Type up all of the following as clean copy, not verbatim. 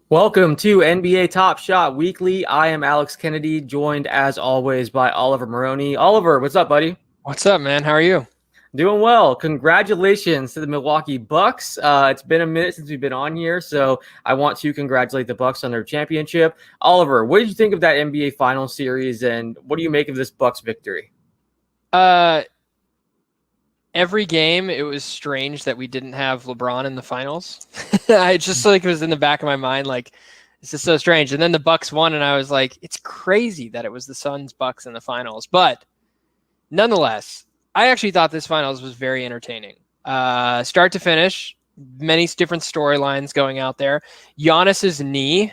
Welcome to NBA Top Shot Weekly. I am Alex Kennedy, joined as always by Oliver Maroney. Oliver, what's up, buddy? What's up, man? How are you? Doing well. Congratulations to the Milwaukee Bucks. It's been a minute since we've been on here, so I want to congratulate the Bucks on their championship. Oliver, what did you think of that NBA Finals series, and what do you make of this Bucks victory? Uh, every game, it was strange that we didn't have LeBron in the finals. I just it was in the back of my mind, like, this is so strange. And then the Bucks won, and I was like, it's crazy that it was the Suns Bucks in the finals. But nonetheless, I actually thought this finals was very entertaining. Start to finish, many different storylines going out there. Giannis's knee,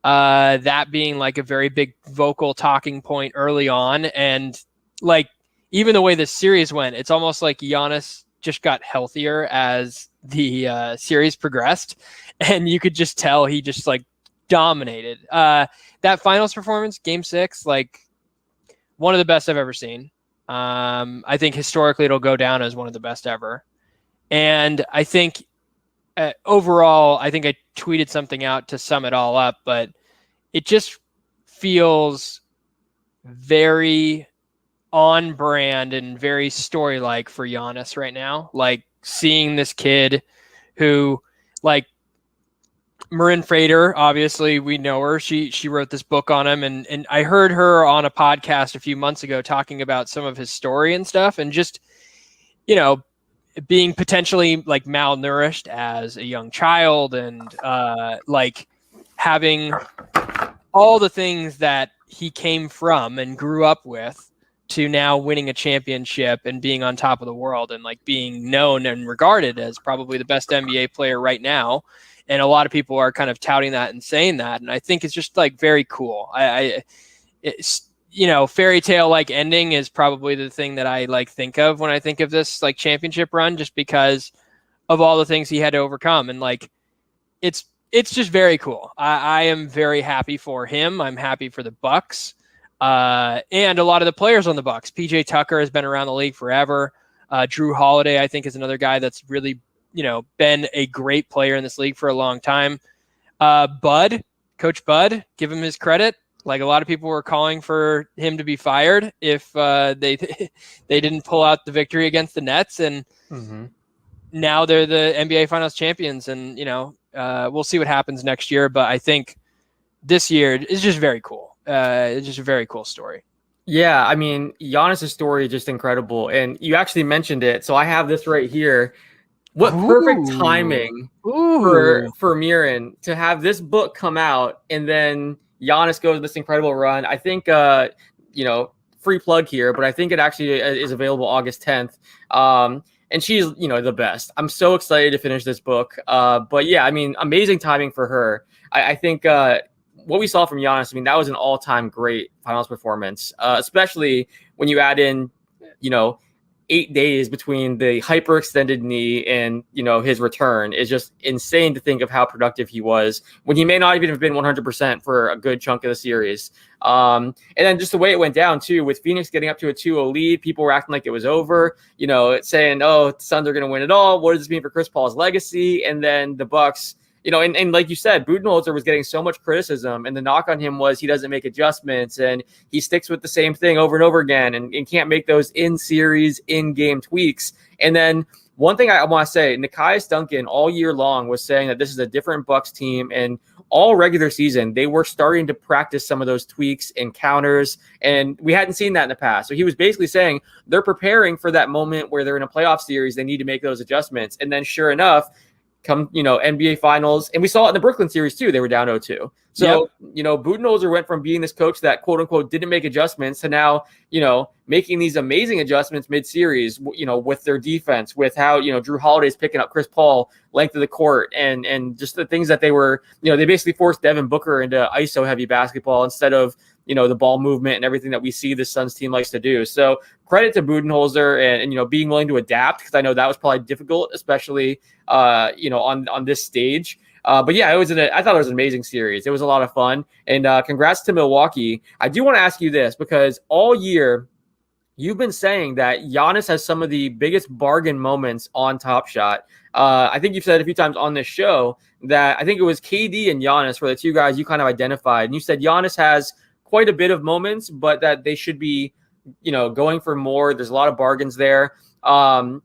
that being like a very big vocal talking point early on, and like even the way this series went, it's almost like Giannis just got healthier as the series progressed, and you could just tell he just like dominated. That finals performance, Game 6, like one of the best I've ever seen. I think historically it'll go down as one of the best ever. And I think overall, I think I tweeted something out to sum it all up, but it just feels very on brand and very story-like for Giannis right now. Like seeing this kid who, like, Marin Frater, obviously we know her. She wrote this book on him, and I heard her on a podcast a few months ago talking about some of his story and stuff, and just, you know, being potentially like malnourished as a young child, and like having all the things that he came from and grew up with, to now winning a championship and being on top of the world and like being known and regarded as probably the best NBA player right now. And a lot of people are kind of touting that and saying that. And I think it's just like very cool. It's, fairy tale like ending is probably the thing that I like think of when I think of this like championship run, just because of all the things he had to overcome. And like, it's just very cool. I am very happy for him. I'm happy for the Bucks. And a lot of the players on the Bucks. PJ Tucker has been around the league forever. Drew Holiday, I think, is another guy that's really, been a great player in this league for a long time. Coach Bud, give him his credit. Like, a lot of people were calling for him to be fired if they didn't pull out the victory against the Nets, and now they're the NBA Finals champions. And we'll see what happens next year. But I think this year is just very cool. It's just a very cool story. Yeah, I mean, Giannis' story is just incredible. And you actually mentioned it. So I have this right here. What perfect timing for Miran to have this book come out, and then Giannis goes this incredible run. I think, free plug here, but I think it actually is available August 10th. And she's, the best. I'm so excited to finish this book. But yeah, I mean, amazing timing for her. I think what we saw from Giannis, I mean, that was an all-time great finals performance, especially when you add in, 8 days between the hyperextended knee and, his return. Is just insane to think of how productive he was when he may not even have been 100% for a good chunk of the series. And then just the way it went down too, with Phoenix getting up to a 2-0 lead, people were acting like it was over, saying, oh, the Suns are going to win it all. What does this mean for Chris Paul's legacy? And then the Bucks, and like you said, Budenholzer was getting so much criticism, and the knock on him was he doesn't make adjustments and he sticks with the same thing over and over again and can't make those in-series, in-game tweaks. And then one thing I want to say, Nekias Duncan all year long was saying that this is a different Bucks team, and all regular season, they were starting to practice some of those tweaks and counters, and we hadn't seen that in the past. So he was basically saying they're preparing for that moment where they're in a playoff series, they need to make those adjustments. And then sure enough, come, NBA Finals. And we saw it in the Brooklyn series too. They were down 0-2. So, Budenholzer went from being this coach that, quote unquote, didn't make adjustments to now, making these amazing adjustments mid-series, with their defense, with how, Drew Holiday's picking up Chris Paul, length of the court, and just the things that they were, they basically forced Devin Booker into ISO heavy basketball instead of, the ball movement and everything that we see the Suns team likes to do. So credit to Budenholzer and being willing to adapt, because I know that was probably difficult, especially, on this stage. But yeah, I thought it was an amazing series. It was a lot of fun, and congrats to Milwaukee. I do want to ask you this, because all year You've been saying that Giannis has some of the biggest bargain moments on Top Shot. I think you've said a few times on this show that I think it was KD and Giannis were the two guys you kind of identified. And you said Giannis has quite a bit of moments, but that they should be, going for more. There's a lot of bargains there. Now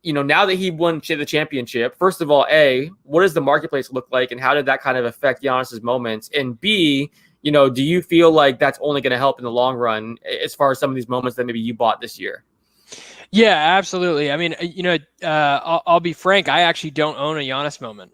that he won the championship, first of all, A, what does the marketplace look like, and how did that kind of affect Giannis's moments? And B, do you feel like that's only going to help in the long run as far as some of these moments that maybe you bought this year? Yeah, absolutely. I mean, I'll be frank. I actually don't own a Giannis moment.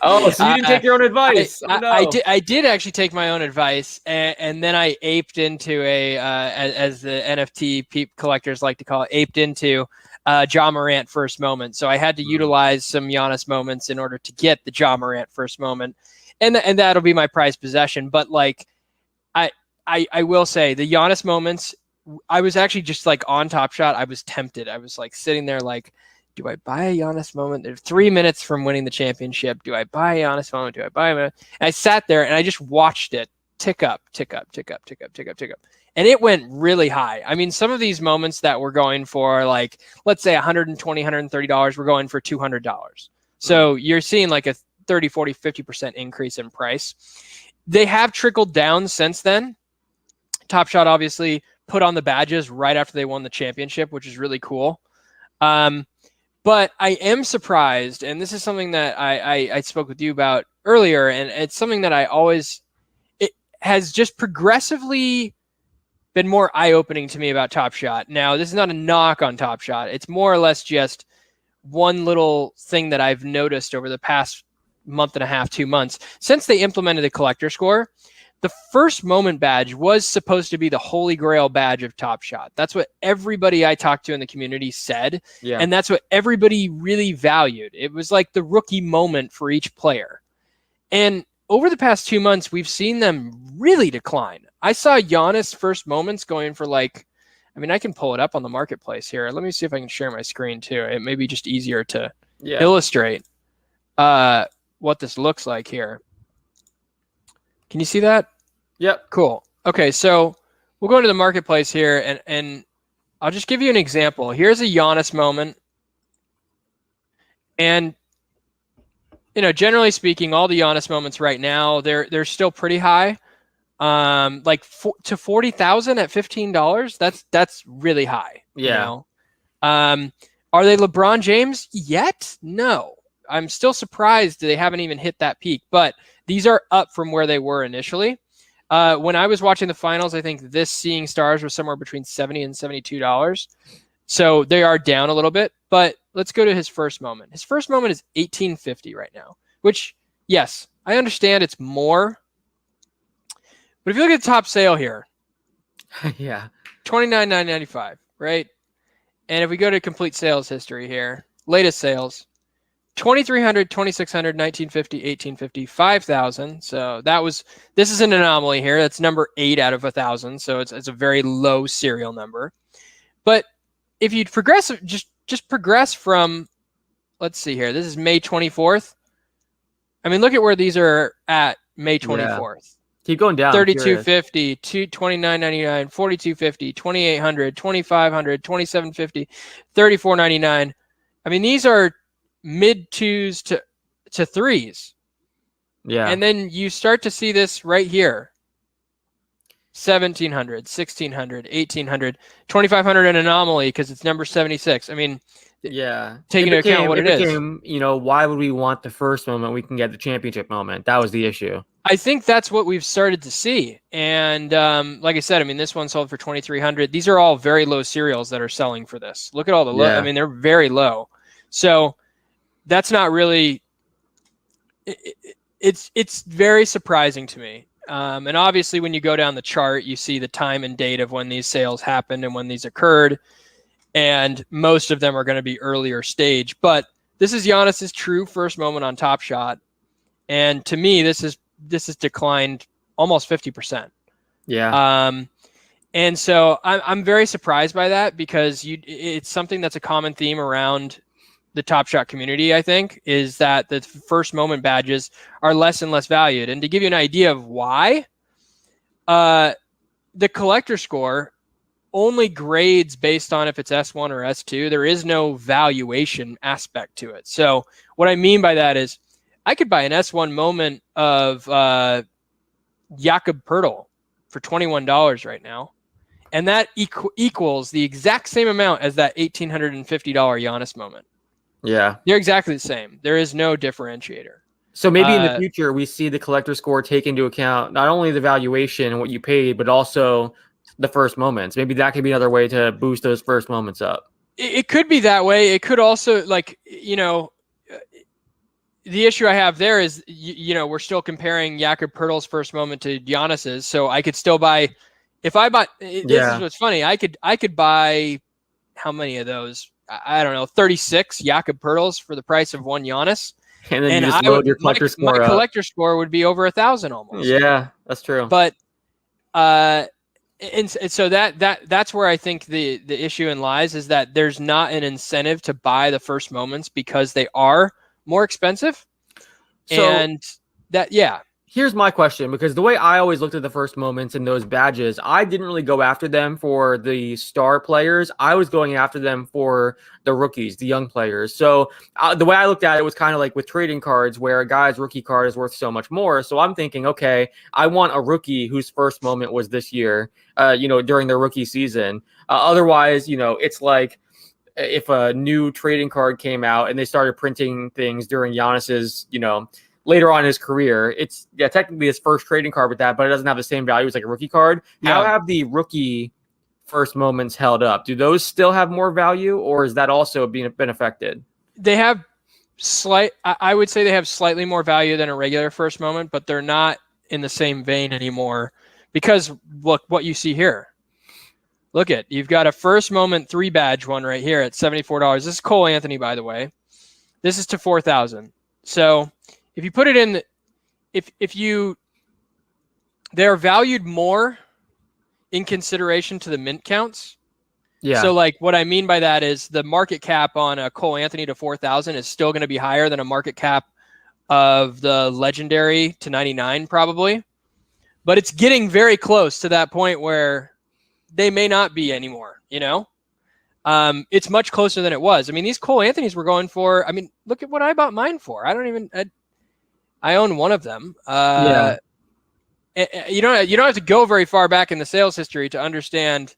Oh, so you didn't take your own advice? I did actually take my own advice, and then I aped into as the NFT collectors like to call it, aped into Ja Morant first moment. So I had to utilize some Giannis moments in order to get the Ja Morant first moment, and that'll be my prized possession. But like, I will say the Giannis moments. I was actually just like on Top Shot. I was tempted. I was like sitting there like, do I buy a Giannis moment? They're 3 minutes from winning the championship. Do I buy a Giannis moment? Do I buy a moment? And I sat there and I just watched it tick up, tick up, tick up, tick up, tick up, tick up. And it went really high. I mean, some of these moments that we're going for, like, let's say $120, $130, we're going for $200. So you're seeing like a 30, 40, 50% increase in price. They have trickled down since then. Top Shot obviously put on the badges right after they won the championship, which is really cool. But I am surprised, and this is something that I spoke with you about earlier, and it's something that it has just progressively been more eye-opening to me about Top Shot. Now, this is not a knock on Top Shot. It's more or less just one little thing that I've noticed over the past month and a half, 2 months. Since they implemented the collector score, the first moment badge was supposed to be the holy grail badge of Top Shot. That's what everybody I talked to in the community said. Yeah. And that's what everybody really valued. It was like the rookie moment for each player. And over the past 2 months, we've seen them really decline. I saw Giannis first moments going for I can pull it up on the marketplace here. Let me see if I can share my screen too. It may be just easier to illustrate what this looks like here. Can you see that? Yep. Cool. Okay, so we'll go into the marketplace here, and I'll just give you an example. Here's a Giannis moment. And, generally speaking, all the Giannis moments right now, they're still pretty high. To 40,000 at $15, that's really high. Yeah. Are they LeBron James yet? No. I'm still surprised they haven't even hit that peak, but these are up from where they were initially. When I was watching the finals, I think this Seeing Stars was somewhere between $70 and $72. So they are down a little bit, but let's go to his first moment. His first moment is $18.50 right now, which, yes, I understand it's more. But if you look at the top sale here, yeah, $29,995, right? And if we go to complete sales history here, latest sales, $2,300, $2,600, $1,950, $1,850, $5,000. So this is an anomaly here. That's number 8 out of 1,000. So it's a very low serial number. But if you progress, just progress from, let's see here. This is May 24th. I mean, look at where these are at May 24th. Yeah. Keep going down. $3,250, $29.99, $4,250, $2,800, $2,500, $2,750, $3,499. I mean, these are mid 2s to 3s. Yeah. And then you start to see this right here. 1,700, 1,600, 1,800, 2,500 an anomaly because it's number 76. I mean, yeah. Taking into account what it is. Why would we want the first moment? We can get the championship moment. That was the issue. I think that's what we've started to see. And like I said, I mean, this one sold for $2,300. These are all very low serials that are selling for this. Look at all the low. I mean, they're very low. So that's not really. It's very surprising to me. And obviously, when you go down the chart, you see the time and date of when these sales happened and when these occurred. And most of them are going to be earlier stage. But this is Giannis's true first moment on Top Shot. And to me, this has declined almost 50%. Yeah. And so I'm very surprised by that because it's something that's a common theme around the Top Shot community, I think, is that the first moment badges are less and less valued. And to give you an idea of why, the collector score only grades based on if it's S1 or S2. There is no valuation aspect to it. So what I mean by that is I could buy an S1 moment of Jakob Poeltl for $21 right now. And that equals the exact same amount as that $1,850 Giannis moment. Yeah. They're exactly the same. There is no differentiator. So maybe in the future, we see the collector score take into account not only the valuation and what you paid, but also the first moments. Maybe that could be another way to boost those first moments up. It could be that way. It could also, like, you know, the issue I have there is, you know, we're still comparing Jakob Poeltl's first moment to Giannis's. So I could still buy, if I bought, this is what's funny. I could buy how many of those? I don't know, 36 Jakob Poeltls for the price of one Giannis. And then you just load your collector score up. My collector score would be over 1,000 almost. Yeah, that's true. But and so that's where I think the issue lies, is that there's not an incentive to buy the first moments because they are more expensive. So and that, yeah. Here's my question, because the way I always looked at the first moments and those badges, I didn't really go after them for the star players. I was going after them for the rookies, the young players. So the way I looked at it was kind of like with trading cards, where a guy's rookie card is worth so much more. So I'm thinking, okay, I want a rookie whose first moment was this year, during their rookie season. Otherwise, it's like if a new trading card came out and they started printing things during Giannis's, later on in his career, it's technically his first trading card with that, but it doesn't have the same value as like a rookie card. Yeah. How have the rookie first moments held up? Do those still have more value, or is that also been affected? They have I would say they have slightly more value than a regular first moment, but they're not in the same vein anymore, because look what you see here. Look at, you've got a first moment 3 badge one right here at $74. This is Cole Anthony, by the way. This is to 4,000. So if you put it in, they're valued more in consideration to the mint counts. Yeah. So like what I mean by that is the market cap on a Cole Anthony to 4,000 is still going to be higher than a market cap of the legendary to 99 probably, but it's getting very close to that point where they may not be anymore. It's much closer than it was. I mean, these Cole Anthonys were going for, look at what I bought mine for. I own one of them. Yeah. You don't have to go very far back in the sales history to understand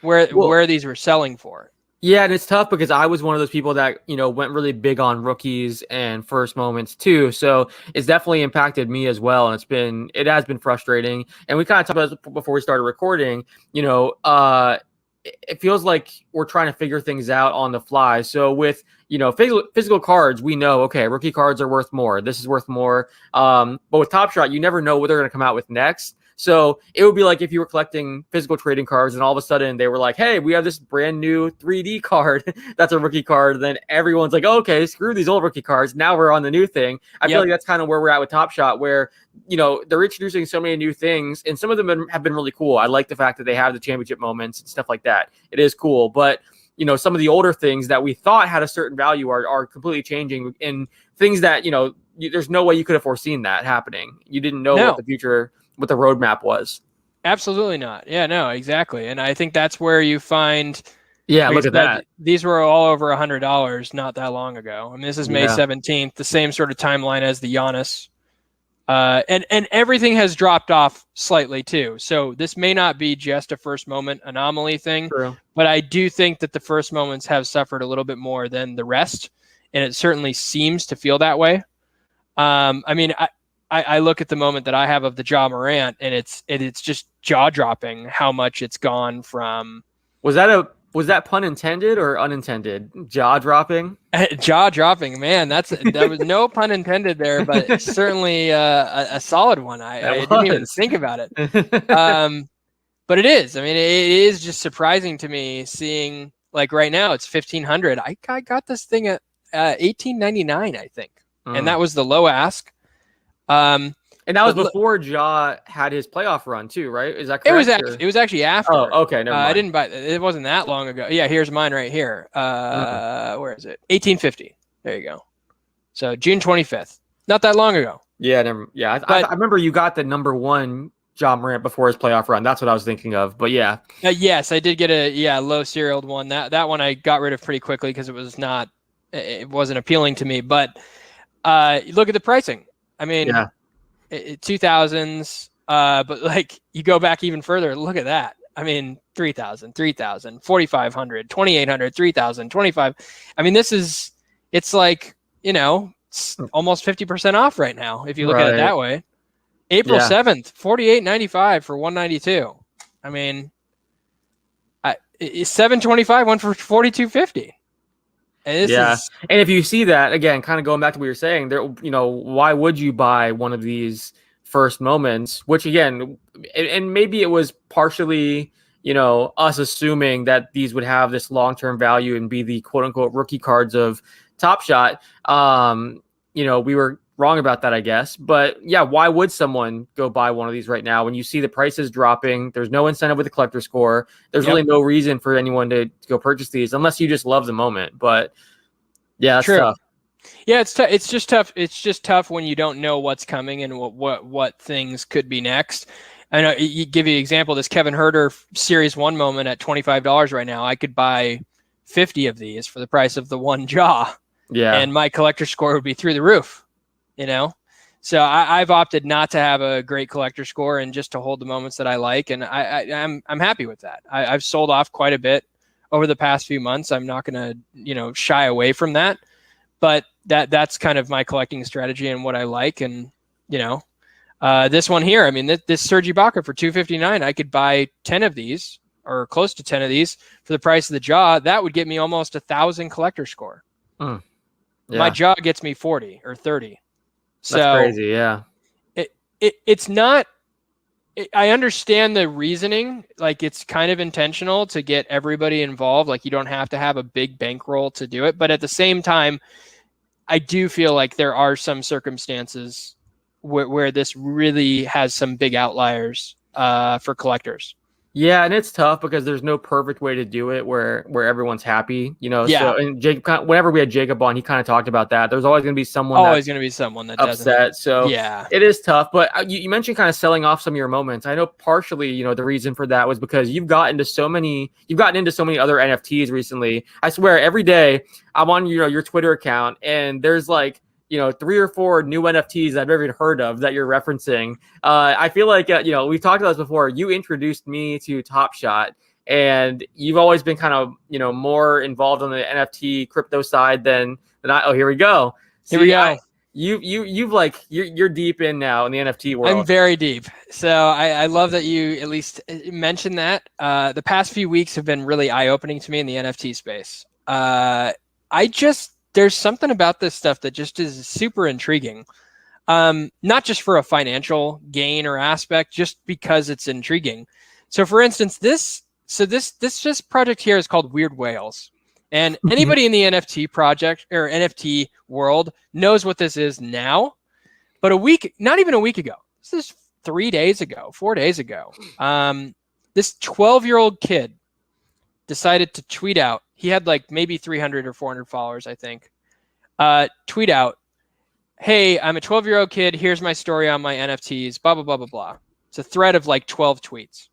where these were selling for. Yeah, and it's tough because I was one of those people that, went really big on rookies and first moments too. So it's definitely impacted me as well. And it has been frustrating. And we kind of talked about this before we started recording, it feels like we're trying to figure things out on the fly. So with, physical cards, we know, okay, rookie cards are worth more. This is worth more. But with Top Shot, you never know what they're going to come out with next. So it would be like if you were collecting physical trading cards and all of a sudden they were like, hey, we have this brand new 3D card that's a rookie card. Then everyone's like, oh, okay, screw these old rookie cards. Now we're on the new thing. I feel like that's kind of where we're at with Top Shot, where, they're introducing so many new things, and some of them have been really cool. I like the fact that they have the championship moments and stuff like that. It is cool. But, some of the older things that we thought had a certain value are completely changing, and things that, there's no way you could have foreseen that happening. You didn't know what the future, what the roadmap was. Absolutely not. Yeah, no, exactly. And I think that's where you find. Yeah, look at that. These were all over $100 not that long ago. This is May 17th, the same sort of timeline as the Giannis. And everything has dropped off slightly too. So this may not be just a first moment anomaly thing, True. But I do think that the first moments have suffered a little bit more than the rest. And it certainly seems to feel that way. I look at the moment that I have of the Ja Morant, and it's just jaw dropping how much it's gone from. Was that pun intended or unintended? Jaw dropping? Jaw dropping, man. There was no pun intended there, but it's certainly a solid one. I didn't even think about it. But it is. It is just surprising to me seeing, like, right now it's 1,500. I got this thing at $1,899, I think, and that was the low ask. And that was before Ja had his playoff run too, right? Is that correct? It was actually after. Oh, okay. Never mind. I didn't buy it. Wasn't that long ago. Yeah, here's mine right here. Where is it? 1850. There you go. So June 25th. Not that long ago. Yeah, I remember you got the number 1 John Morant before his playoff run. That's what I was thinking of. But yeah. Yes, I did get a low serialed one. That one I got rid of pretty quickly because it wasn't appealing to me. But look at the pricing. I mean, 2000s. But like you go back even further, look at that. I mean, 3,000, 4,500, 2,800, 3,000, 25. I mean, it's like, it's almost 50% off right now if you look at it that way. April 7th, $48.95 for 192. I mean, 725 went for 42.50. And and if you see that again, kind of going back to what you're saying, there, why would you buy one of these first moments? Which again, and maybe it was partially, us assuming that these would have this long-term value and be the quote-unquote rookie cards of Top Shot. We were wrong about that, I guess. But yeah, why would someone go buy one of these right now when you see the prices dropping? There's no incentive with the collector score. There's really no reason for anyone to go purchase these unless you just love the moment. But yeah, that's tough. Yeah, it's tough. It's just tough. It's just tough when you don't know what's coming and what things could be next. I know you give you an example. This Kevin Huerter Series 1 moment at $25 right now. I could buy 50 of these for the price of the one jaw. Yeah, and my collector score would be through the roof. So I've opted not to have a great collector score and just to hold the moments that I like, and I'm happy with that. I've sold off quite a bit over the past few months. I'm not going to shy away from that, but that's kind of my collecting strategy and what I like. And this one here, I mean, this Serge Ibaka for $259, I could buy 10 of these or close to 10 of these for the price of the jaw. That would get me almost 1,000 collector score. Yeah. My jaw gets me 40 or 30. That's crazy. Yeah. It's not, I understand the reasoning. Like it's kind of intentional to get everybody involved. Like you don't have to have a big bankroll to do it. But at the same time, I do feel like there are some circumstances where this really has some big outliers for collectors. Yeah, and it's tough because there's no perfect way to do it where everyone's happy, So, and Jacob, whenever we had Jacob on, he kind of talked about that. There's always going to be someone that upset. So yeah, it is tough. But you mentioned kind of selling off some of your moments. I know partially, the reason for that was because you've gotten into so many other NFTs recently. I swear, every day I'm on your Twitter account, and there's like 3 or 4 new NFTs I've never even heard of that you're referencing. I feel like, we've talked about this before. You introduced me to Top Shot, and you've always been kind of, more involved on the NFT crypto side than I. Oh, here we go. Here we go. You're deep in now in the NFT world. I'm very deep. So I love that you at least mentioned that. The past few weeks have been really eye-opening to me in the NFT space. There's something about this stuff that just is super intriguing. Not just for a financial gain or aspect, just because it's intriguing. So for instance, this project here is called Weird Whales. And anybody in the NFT project or NFT world knows what this is now. But not even a week ago, this is 4 days ago, this 12-year-old kid decided to tweet out. He had like maybe 300 or 400 followers, I think. Tweet out, "Hey, I'm a 12-year-old kid. Here's my story on my NFTs, blah, blah, blah, blah, blah." It's a thread of like 12 tweets.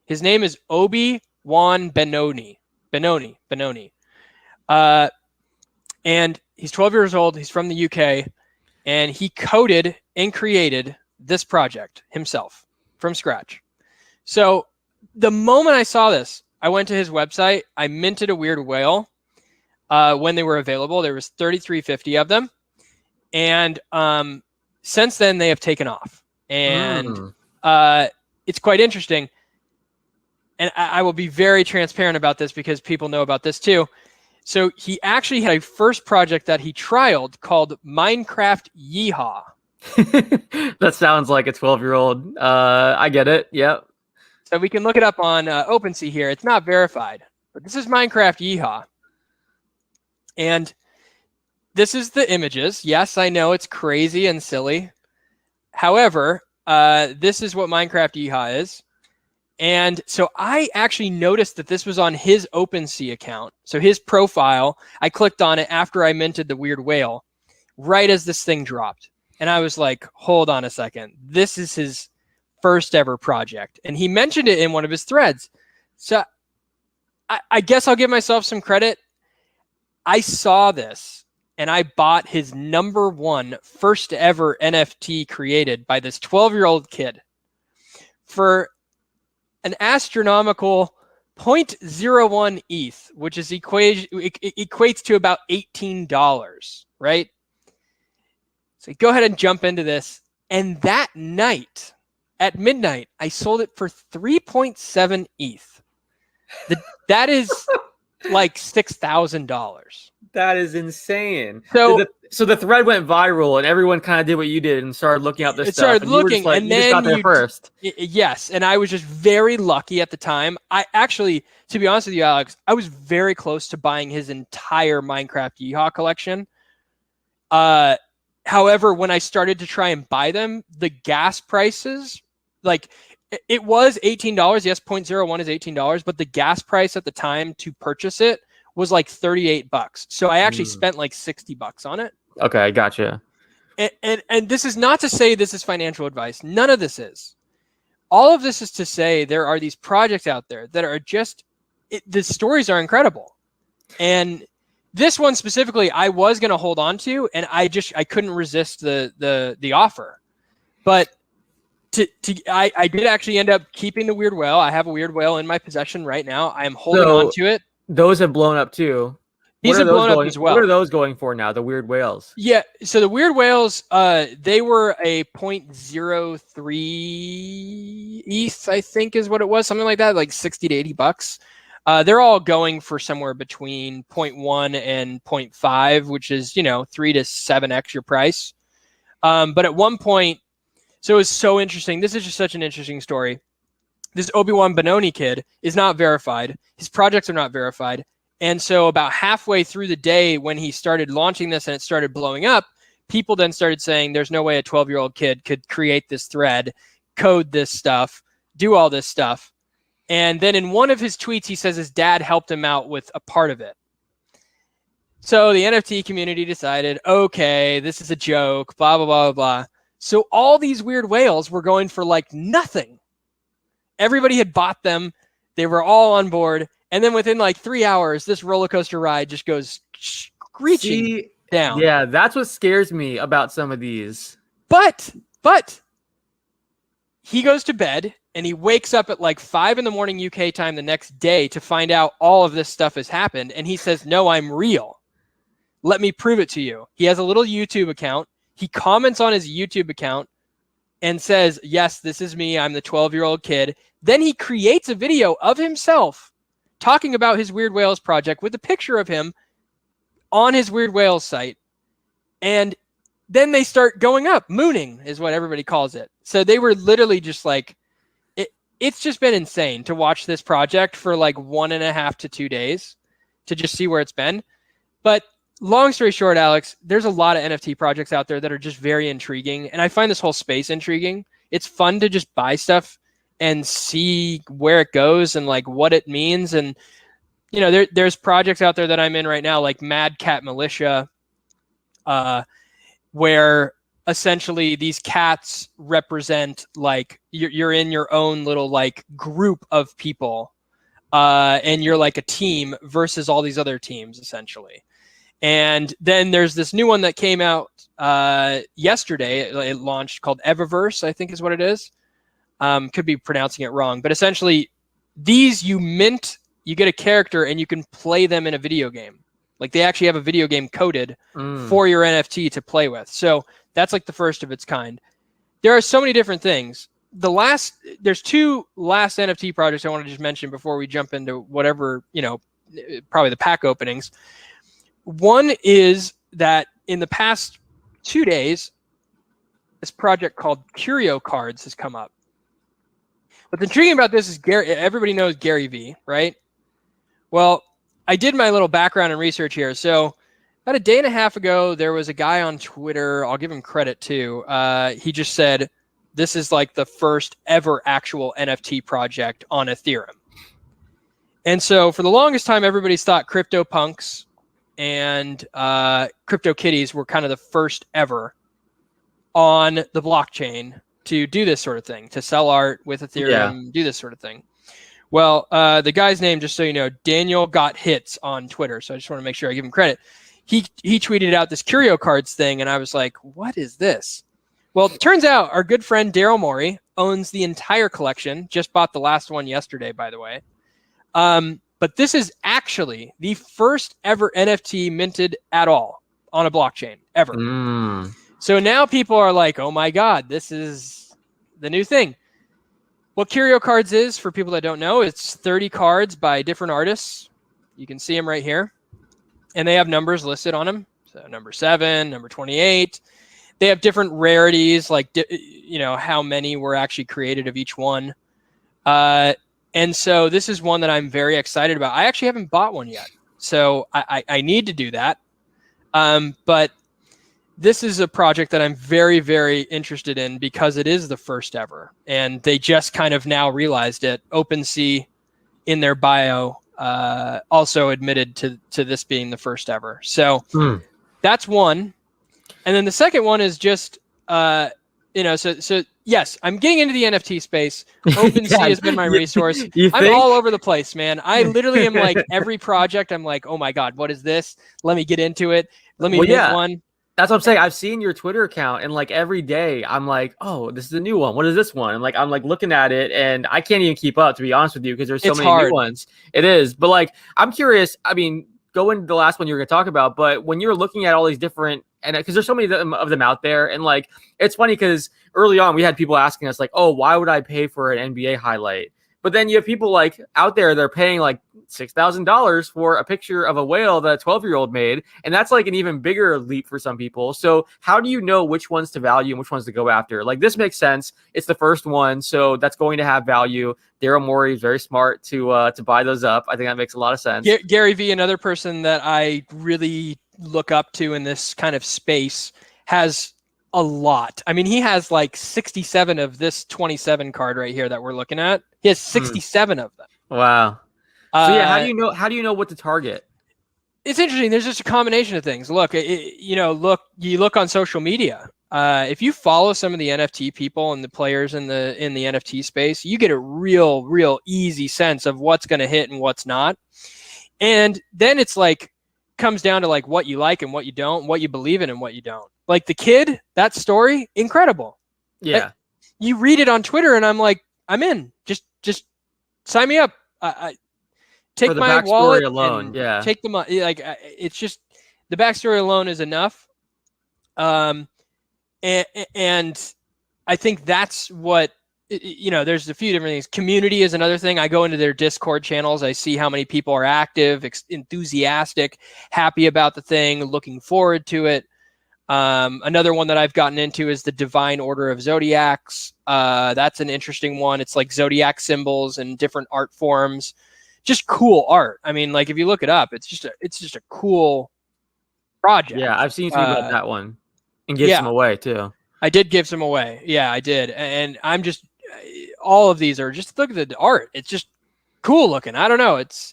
His name is Obi-Wan Benoni. And he's 12 years old. He's from the UK. And he coded and created this project himself from scratch. So the moment I saw this, I went to his website. I minted a Weird Whale when they were available. There was 3,350 of them. And since then, they have taken off. And it's quite interesting. And I will be very transparent about this because people know about this too. So he actually had a first project that he trialed called Minecraft Yeehaw. That sounds like a 12-year-old. I get it. Yep. So we can look it up on OpenSea here. It's not verified, but this is Minecraft Yeehaw. And this is the images. Yes, I know it's crazy and silly. However, this is what Minecraft Yeehaw is. And so I actually noticed that this was on his OpenSea account. So his profile, I clicked on it after I minted the Weird Whale, right as this thing dropped. And I was like, hold on a second. This is his first ever project. And he mentioned it in one of his threads. So I guess I'll give myself some credit. I saw this and I bought his number one first ever NFT created by this 12-year-old kid for an astronomical 0.01 ETH, which is equates to about $18, right? So go ahead and jump into this. And that night, at midnight, I sold it for 3.7 ETH. That is like $6,000. That is insane. So the thread went viral, and everyone kind of did what you did and started looking up this stuff. Started looking, and then you just got there first. Yes, and I was just very lucky at the time. I actually, to be honest with you, Alex, I was very close to buying his entire Minecraft Yeehaw collection. However, when I started to try and buy them, the gas prices, like it was $18. Yes, 0.01 is $18, but the gas price at the time to purchase it was like $38. So I actually spent like $60 on it. Okay, gotcha. And this is not to say this is financial advice. None of this is. All of this is to say there are these projects out there that are just, the stories are incredible. And this one specifically, I was going to hold on to, and I couldn't resist the offer. But I did actually end up keeping the weird whale. I have a weird whale in my possession right now. I am holding on to it. Those have blown up too. These have blown up as well. What are those going for now? The weird whales. Yeah. So the weird whales, they were a 0.03 ETH, I think is what it was, something like that, like $60 to $80. They're all going for somewhere between 0.1 and 0.5, which is 3 to 7x your price. But at one point, so it was so interesting. This is just such an interesting story. This Obi-Wan Benoni kid is not verified. His projects are not verified. And so about halfway through the day when he started launching this and it started blowing up, people then started saying there's no way a 12-year-old kid could create this thread, code this stuff, do all this stuff. And then in one of his tweets, he says his dad helped him out with a part of it. So the NFT community decided, okay, this is a joke, blah, blah, blah, blah. So all these weird whales were going for like nothing. Everybody had bought them. They were all on board. And then within like 3 hours, this roller coaster ride just goes screeching down. Yeah, that's what scares me about some of these. But he goes to bed and he wakes up at like 5 a.m. UK time the next day to find out all of this stuff has happened. And he says, no, I'm real. Let me prove it to you. He has a little YouTube account. He comments on his YouTube account and says, yes, this is me. I'm the 12-year-old kid. Then he creates a video of himself talking about his Weird Whales project with a picture of him on his Weird Whales site. And then they start going up. Mooning is what everybody calls it. So they were literally just like, it's just been insane to watch this project for like 1.5 to 2 days to just see where it's been. But long story short, Alex, there's a lot of NFT projects out there that are just very intriguing. And I find this whole space intriguing. It's fun to just buy stuff and see where it goes and like what it means. And, there's projects out there that I'm in right now, like Mad Cat Militia, where essentially these cats represent like you're in your own little like group of people, and you're like a team versus all these other teams essentially. And then there's this new one that came out yesterday. It launched called Eververse, I think is what it is. Could be pronouncing it wrong, but essentially these you get a character and you can play them in a video game. Like they actually have a video game coded for your NFT to play with. So that's like the first of its kind. There are so many different things. There's 2 last NFT projects I want to just mention before we jump into whatever, probably the pack openings. One is that in the past 2 days, this project called Curio Cards has come up. What's intriguing about this is everybody knows Gary Vee, right? Well, I did my little background and research here. So about a day and a half ago, there was a guy on Twitter. I'll give him credit too. He just said, this is like the first ever actual NFT project on Ethereum. And so for the longest time, everybody's thought CryptoPunks and CryptoKitties were kind of the first ever on the blockchain to do this sort of thing, to sell art with Ethereum, do this sort of thing. Well, the guy's name, just so you know, Daniel Got Hits on Twitter. So I just want to make sure I give him credit. He tweeted out this curio cards thing, and I was like, what is this? Well, it turns out our good friend Daryl Morey owns the entire collection. Just bought the last one yesterday, by the way. But this is actually the first ever NFT minted at all on a blockchain ever. So now people are like, oh my God, this is the new thing. What Curio Cards is, for people that don't know, it's 30 cards by different artists. You can see them right here. And they have numbers listed on them. So number 7, number 28. They have different rarities, like, how many were actually created of each one. And so this is one that I'm very excited about. I actually haven't bought one yet. So I need to do that. But this is a project that I'm very, very interested in because it is the first ever. And they just kind of now realized it. OpenSea in their bio also admitted to this being the first ever. So that's one. And then the second one is just, so yes, I'm getting into the NFT space. OpenSea has been my resource. I'm all over the place, man. I literally am like every project. I'm like, oh my God, what is this? Let me get into it. Let me hit one. That's what I'm saying. I've seen your Twitter account, and like every day I'm like, oh, this is a new one. What is this one? And like, I'm like looking at it, and I can't even keep up, to be honest with you, because there's so many new ones. It is. But like, I'm curious. I mean, go into the last one you were going to talk about, but when you're looking at all these different, and because there's so many of them out there, and like, it's funny because early on we had people asking us like, oh, why would I pay for an NBA highlight? But then you have people like out there, they're paying like $6,000 for a picture of a whale that a 12-year-old made. And that's like an even bigger leap for some people. So how do you know which ones to value and which ones to go after? Like, this makes sense. It's the first one, so that's going to have value. Daryl Morey is very smart to buy those up. I think that makes a lot of sense. Gary V, another person that I really look up to in this kind of space, has a lot. I mean, he has like 67 of this 27 card right here that we're looking at. He has 67 of them. Wow. So yeah, how do you know what to target? It's interesting. There's just a combination of things. Look, you look on social media. If you follow some of the NFT people and the players in the NFT space, you get a real easy sense of what's going to hit and what's not. And then it's like, comes down to like what you like and what you don't, what you believe in and what you don't. Like the kid, that story, incredible. Yeah. You read it on Twitter and I'm like, I'm in. Just sign me up. Take my wallet alone. Yeah. Take the money. Like, it's just, the backstory alone is enough. And I think that's what, there's a few different things. Community is another thing. I go into their Discord channels. I see how many people are active, enthusiastic, happy about the thing, looking forward to it. Another one that I've gotten into is the Divine Order of Zodiacs. That's an interesting one. It's like zodiac symbols and different art forms. Just cool art. I mean, like if you look it up, it's just a cool project. Yeah, I've seen you tweet about that one and give some away too. I did give some away. Yeah, I did. And I'm just, all of these are just, look at the art. It's just cool looking. I don't know. It's,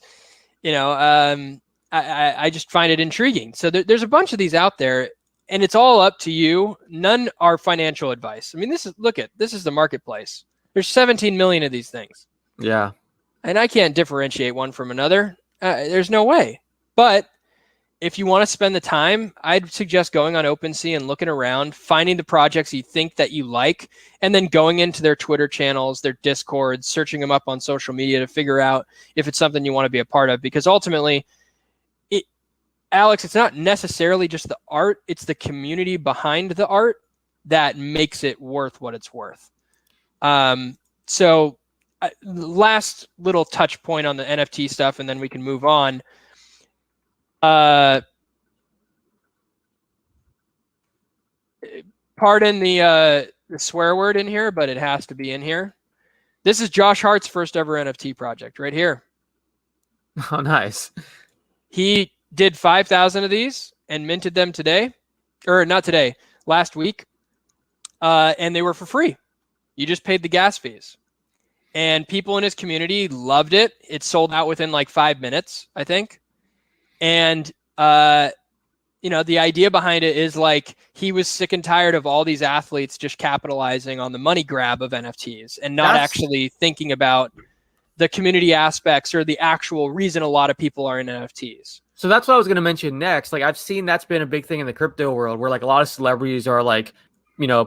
I just find it intriguing. So there's a bunch of these out there, and it's all up to you. None are financial advice. I mean, this is the marketplace. There's 17 million of these things. Yeah. And I can't differentiate one from another. There's no way. But if you want to spend the time, I'd suggest going on OpenSea and looking around, finding the projects you think that you like, and then going into their Twitter channels, their Discord, searching them up on social media to figure out if it's something you want to be a part of. Because ultimately, Alex, it's not necessarily just the art, it's the community behind the art that makes it worth what it's worth. So last little touch point on the NFT stuff, and then we can move on. Pardon the swear word in here, but it has to be in here. This is Josh Hart's first ever NFT project right here. Oh, nice. He did 5,000 of these and minted them today, or not today, last week. And they were for free. You just paid the gas fees. And people in his community loved it. It sold out within like 5 minutes, I think. And, the idea behind it is like he was sick and tired of all these athletes just capitalizing on the money grab of NFTs and not actually thinking about the community aspects or the actual reason a lot of people are in NFTs. So that's what I was going to mention next. Like, I've seen that's been a big thing in the crypto world where like a lot of celebrities are like,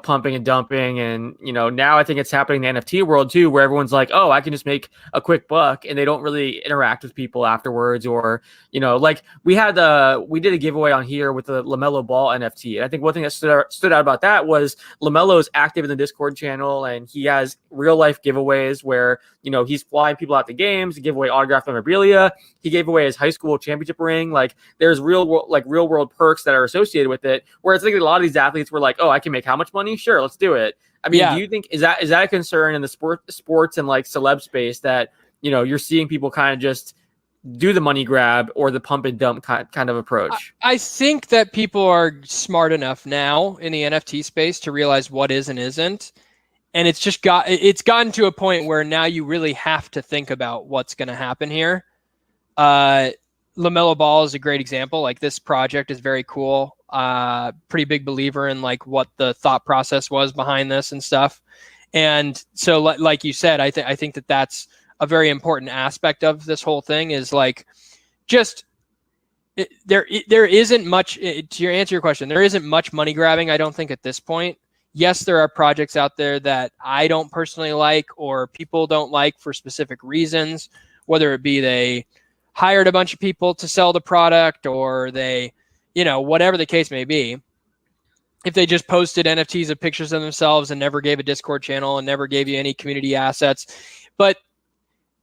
pumping and dumping. And, now I think it's happening in the NFT world too, where everyone's like, oh, I can just make a quick buck, and they don't really interact with people afterwards. Or, like we did a giveaway on here with the lamelo ball NFT. And I think one thing that stood out about that was lamelo is active in the Discord channel, and he has real life giveaways where, he's flying people out to games to give away autographed memorabilia. He gave away his high school championship ring. Like, there's real world perks that are associated with it. Whereas I think a lot of these athletes were like, oh, I can make how much money? Sure, let's do it. I mean, do you think is that a concern in the sports and like celeb space that you're seeing people kind of just do the money grab or the pump and dump kind of approach? I think that people are smart enough now in the NFT space to realize what is and isn't. And it's gotten to a point where now you really have to think about what's going to happen here. LaMelo Ball is a great example. Like, this project is very cool. Pretty big believer in like what the thought process was behind this and stuff. And so like you said, I think that that's a very important aspect of this whole thing is like, there isn't much, to answer your question, there isn't much money grabbing, I don't think, at this point. Yes, there are projects out there that I don't personally like or people don't like for specific reasons, whether it be they hired a bunch of people to sell the product or they, whatever the case may be. If they just posted NFTs of pictures of themselves and never gave a Discord channel and never gave you any community assets. But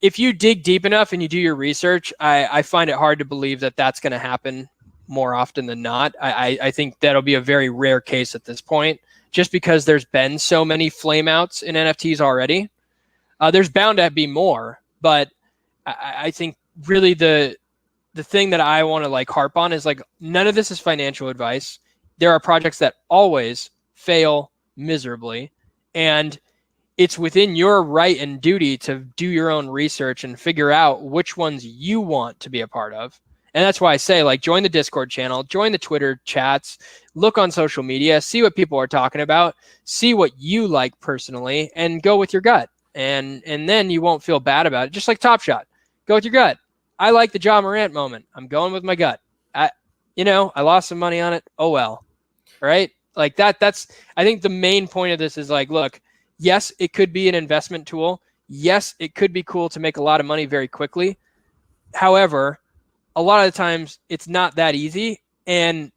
if you dig deep enough and you do your research, I find it hard to believe that that's going to happen more often than not. I think that'll be a very rare case at this point, just because there's been so many flameouts in NFTs already. There's bound to be more, but I think really the thing that I want to like harp on is like, none of this is financial advice. There are projects that always fail miserably, and it's within your right and duty to do your own research and figure out which ones you want to be a part of. And that's why I say, like, join the Discord channel, join the Twitter chats, look on social media, see what people are talking about, see what you like personally, and go with your gut. And then you won't feel bad about it. Just like Top Shot, go with your gut. I like the Ja Morant moment. I'm going with my gut. I lost some money on it. Oh well, right? Like that's. I think the main point of this is like, look, yes, it could be an investment tool. Yes, it could be cool to make a lot of money very quickly. However, a lot of the times it's not that easy, and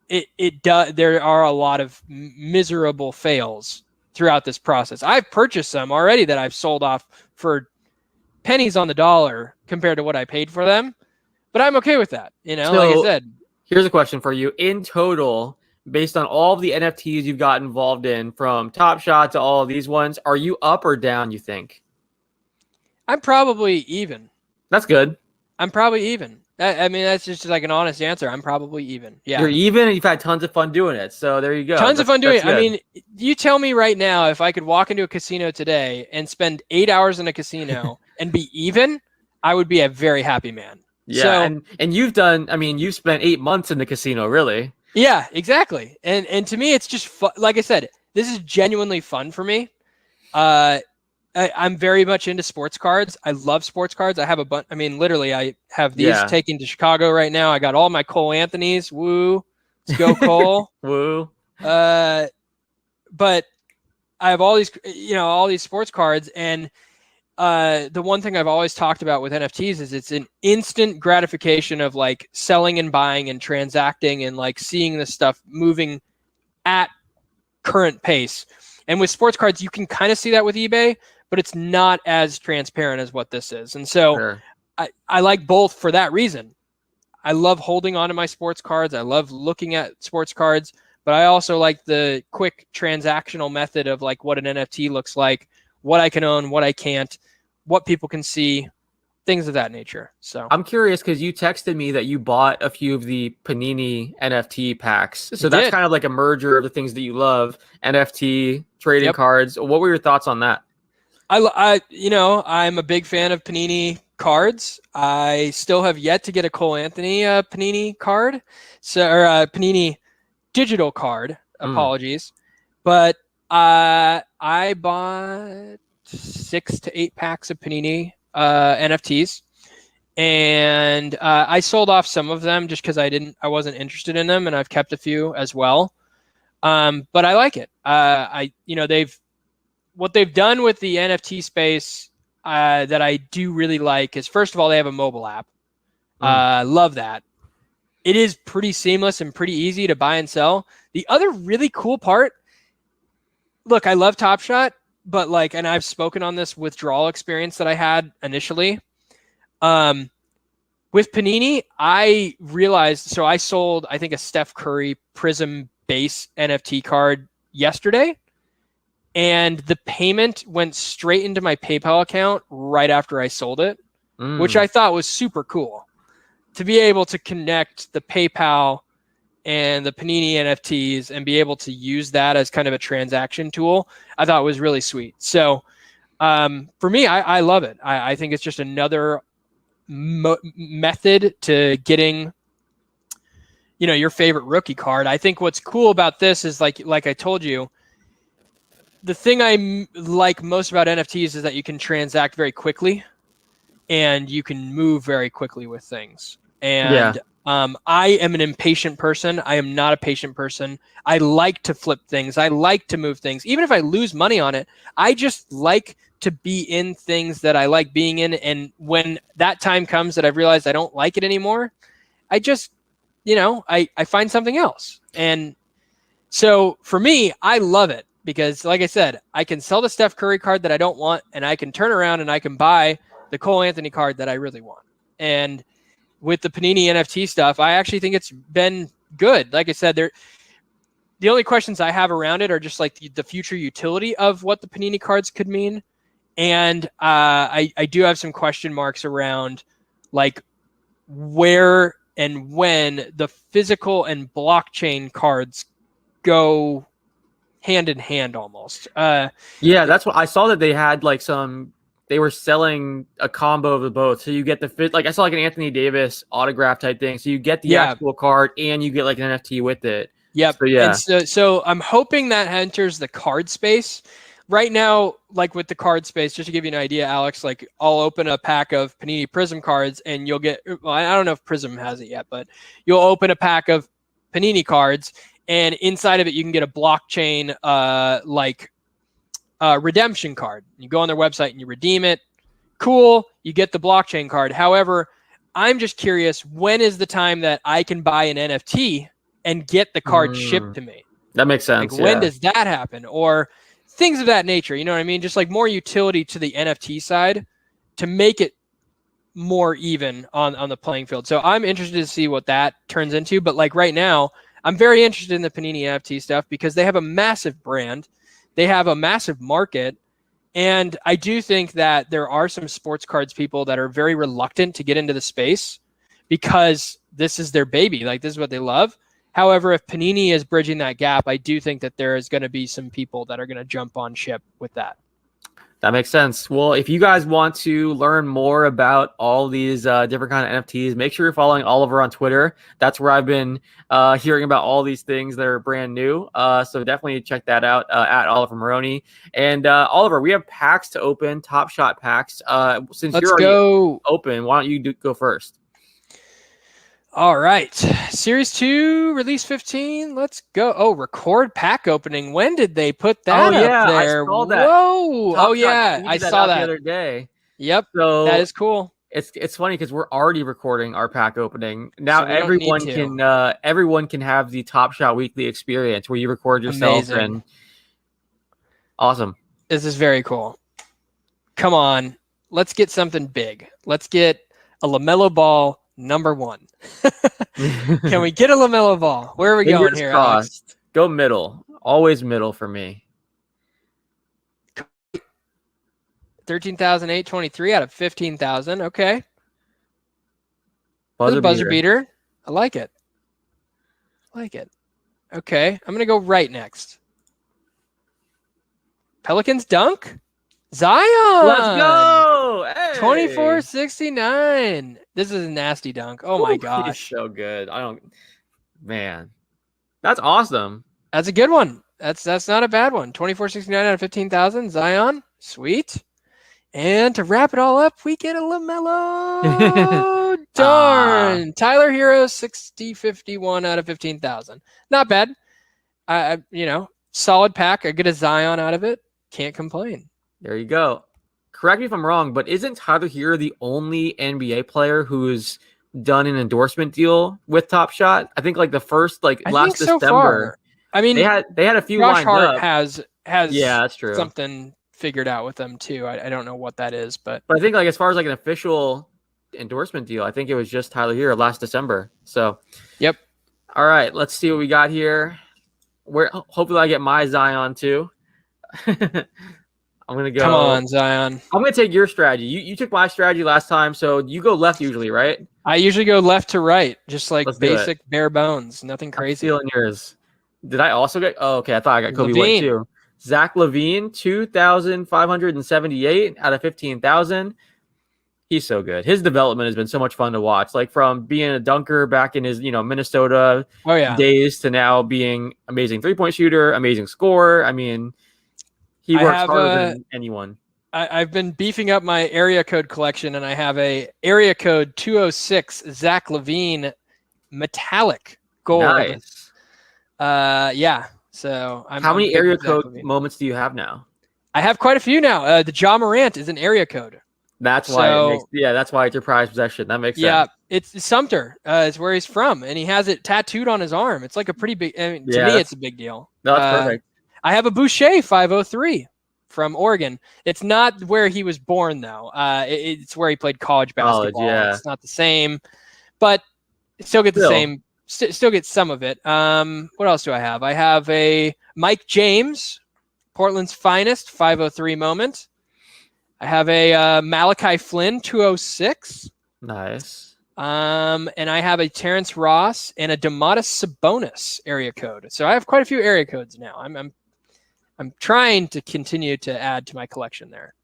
it does. There are a lot of miserable fails throughout this process. I've purchased some already that I've sold off for pennies on the dollar compared to what I paid for them, but I'm okay with that. So, like I said, here's a question for you. In total, based on all of the NFTs you've got involved in, from Top Shot to all of these ones, are you up or down, you think? I'm probably even. That's good. I'm probably even. I mean, that's just like an honest answer. I'm probably even. Yeah. You're even, and you've had tons of fun doing it. So there you go. Tons of fun doing it. I mean, you tell me right now, if I could walk into a casino today and spend 8 hours in a casino and be even, I would be a very happy man. Yeah. So, and you've spent 8 months in the casino, really. Yeah, exactly. And to me, it's just fun. Like I said, this is genuinely fun for me. I'm very much into sports cards. I love sports cards. I have a bunch. I mean, literally, I have these taken to Chicago right now. I got all my Cole Anthonys. Woo. Let's go, Cole. Woo. But I have all these sports cards. And the one thing I've always talked about with NFTs is it's an instant gratification of like selling and buying and transacting and like seeing this stuff moving at current pace. And with sports cards, you can kind of see that with eBay, but it's not as transparent as what this is. And so sure. I like both for that reason. I love holding on to my sports cards. I love looking at sports cards, but I also like the quick transactional method of like what an NFT looks like, what I can own, what I can't, what people can see, things of that nature. So I'm curious because you texted me that you bought a few of the Panini NFT packs. So that's kind of like a merger of the things that you love, NFT, trading cards. What were your thoughts on that? I'm a big fan of Panini cards. I still have yet to get a Cole Anthony Panini card, Panini digital card. Apologies, but I bought 6 to 8 packs of Panini NFTs, and I sold off some of them just because I wasn't interested in them, and I've kept a few as well. But I like it. What they've done with the NFT space that I do really like is, first of all, they have a mobile app. Love that. It is pretty seamless and pretty easy to buy and sell. The other really cool part, look, I love Top Shot, but and I've spoken on this withdrawal experience that I had initially. With Panini, I realized, so I sold, I think, a Steph Curry Prism base NFT card yesterday, and the payment went straight into my PayPal account right after I sold it, which I thought was super cool. To be able to connect the PayPal and the Panini NFTs and be able to use that as kind of a transaction tool, I thought was really sweet. So for me, I love it. I think it's just another method to getting your favorite rookie card. I think what's cool about this is like I told you, the thing I like most about NFTs is that you can transact very quickly and you can move very quickly with things. And I am an impatient person. I am not a patient person. I like to flip things. I like to move things. Even if I lose money on it, I just like to be in things that I like being in. And when that time comes that I've realized I don't like it anymore, I just, I find something else. And so for me, I love it because, like I said, I can sell the Steph Curry card that I don't want, and I can turn around and I can buy the Cole Anthony card that I really want. And with the Panini NFT stuff, I actually think it's been good. Like I said, the only questions I have around it are just like the future utility of what the Panini cards could mean. And I do have some question marks around like where and when the physical and blockchain cards go hand in hand almost. That's what I saw, that they had they were selling a combo of the both. So you get I saw an Anthony Davis autograph type thing. So you get the actual card and you get an NFT with it. Yep. So, yeah. And so I'm hoping that enters the card space. Right now, with the card space, just to give you an idea, Alex, I'll open a pack of Panini Prism cards and you'll get, well, I don't know if Prism has it yet, but you'll open a pack of Panini cards and inside of it, you can get a blockchain, redemption card. You go on their website and you redeem it. Cool. You get the blockchain card. However, I'm just curious, when is the time that I can buy an NFT and get the card shipped to me? That makes sense. When does that happen? Or things of that nature, you know what I mean? Just more utility to the NFT side to make it more even on the playing field. So I'm interested to see what that turns into. But right now, I'm very interested in the Panini NFT stuff because they have a massive brand. They have a massive market. And I do think that there are some sports cards people that are very reluctant to get into the space because this is their baby. This is what they love. However, if Panini is bridging that gap, I do think that there is going to be some people that are going to jump on ship with that. That makes sense. Well, if you guys want to learn more about all these different kind of NFTs, make sure you're following Oliver on Twitter. That's where I've been hearing about all these things that are brand new. So definitely check that out at Oliver Maroney. And Oliver, we have packs to open, Top Shot packs. Since you're already open, why don't you go first? All right. Series 2, release 15. Let's go. Oh, record pack opening. When did they put that up there? I saw that. Whoa. I saw that the other day. Yep. So that is cool. It's funny because we're already recording our pack opening. Now so everyone can have the Top Shot weekly experience where you record yourself. Amazing. And awesome. This is very cool. Come on. Let's get something big. Let's get a LaMelo Ball number 1. Can we get a LaMelo Ball? Where are we going here, Alex? Go middle. Always middle for me. 13,823 out of 15,000. Okay. Buzzer beater. I like it. Okay. I'm going to go right next. Pelicans dunk. Zion. Let's go. Hey. 24.69. This is a nasty dunk. Oh my Woo, he's gosh. so good. Man, that's awesome. That's a good one. That's not a bad one. 24.69 out of 15,000. Zion, sweet. And to wrap it all up, we get a LaMelo. Ah, Darn. Tyler Hero, 60.51 out of 15,000. Not bad. Solid pack. I get a Zion out of it. Can't complain. there you go. Correct me if I'm wrong, but isn't Tyler Hero the only NBA player who's done an endorsement deal with Top Shot? I think like the first I think last so December far. I they mean, had a few Josh lined Hart up. has Yeah, that's true. something figured out with them too. I don't know what that is, but But I think like as far as like an official endorsement deal, I think it was just Tyler Hero last December. So yep. all right, let's see what we got here. Where hopefully I get my Zion too. I'm gonna Come go. on, Zion. I'm gonna take your strategy. You took my strategy last time, so you go left usually, right? I usually go left to right, just like Let's do it. basic bare bones, nothing I'm crazy. stealing yours. Did I also get? Oh, okay. I thought I got Kobe White Levine. too. Zach Levine, 2,578 out of 15,000. He's so good. His development has been so much fun to watch. Like from being a dunker back in his, Minnesota Oh yeah. days to now being amazing 3-point shooter, amazing scorer. I mean, he I works have harder than anyone. I've been beefing up my area code collection, and I have a area code 206 Zach Levine metallic gold. Nice. Yeah. So How I'm many big area with Zach code Levine. moments do you have now? I have quite a few now. The Ja Morant is an area code. That's why it makes. So Yeah, that's why it's your prized possession. That makes yeah, sense. it's Sumter. Is where he's from, and he has it tattooed on his arm. It's like a pretty big. I mean, to Yeah, me, it's a big deal. that's perfect. I have a Boucher 503 from Oregon. It's not where he was born though. It's where he played college College, basketball. yeah. It's not the same, but still get the Still. same. Still get some of it. What else do I have? I have a Mike James, Portland's finest 503 moment. I have a Malachi Flynn 206. Nice. And I have a Terrence Ross and a Domantas Sabonis area code. So I have quite a few area codes now. I'm trying to continue to add to my collection there.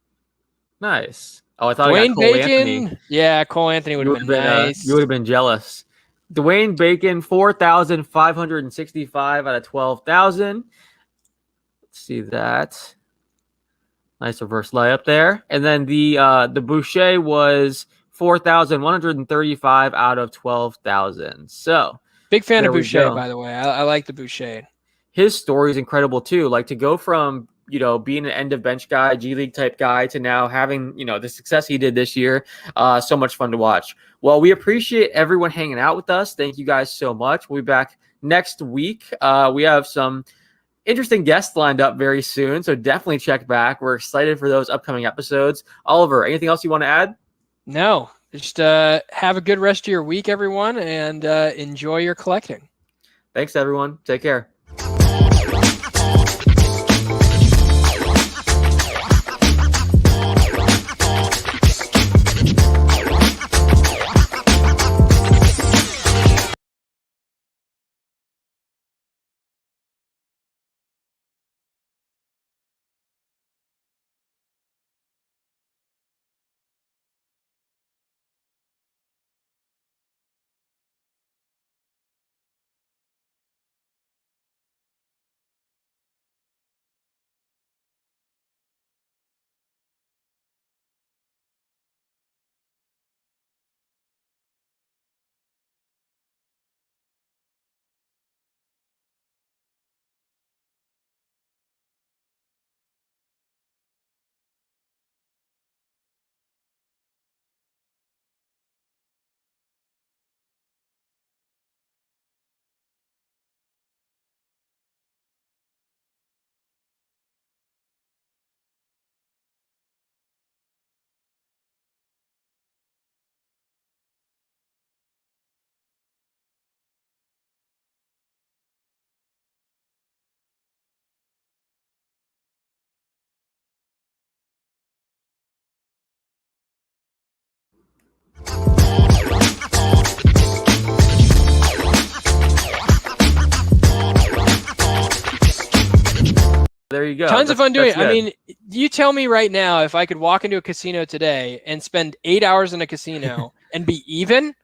Nice. Oh, I thought I got Dwayne Cole Bacon. Anthony. Yeah, Cole Anthony would have been nice. You would have been jealous. Dwayne Bacon, 4,565 out of 12,000. Let's see that. Nice reverse layup there. And then the Boucher was 4,135 out of 12,000. So Big fan there of we Boucher, go. by the way. I like the Boucher. His story is incredible too. Like to go from, being an end of bench guy, G League type guy to now having, the success he did this year. So much fun to watch. Well, we appreciate everyone hanging out with us. Thank you guys so much. We'll be back next week. We have some interesting guests lined up very soon. So definitely check back. We're excited for those upcoming episodes. Oliver, anything else you want to add? No, just have a good rest of your week, everyone, and enjoy your collecting. Thanks, everyone. Take care. you go. Tons of fun doing it. I good. mean, you tell me right now, if I could walk into a casino today and spend 8 hours in a casino and be even,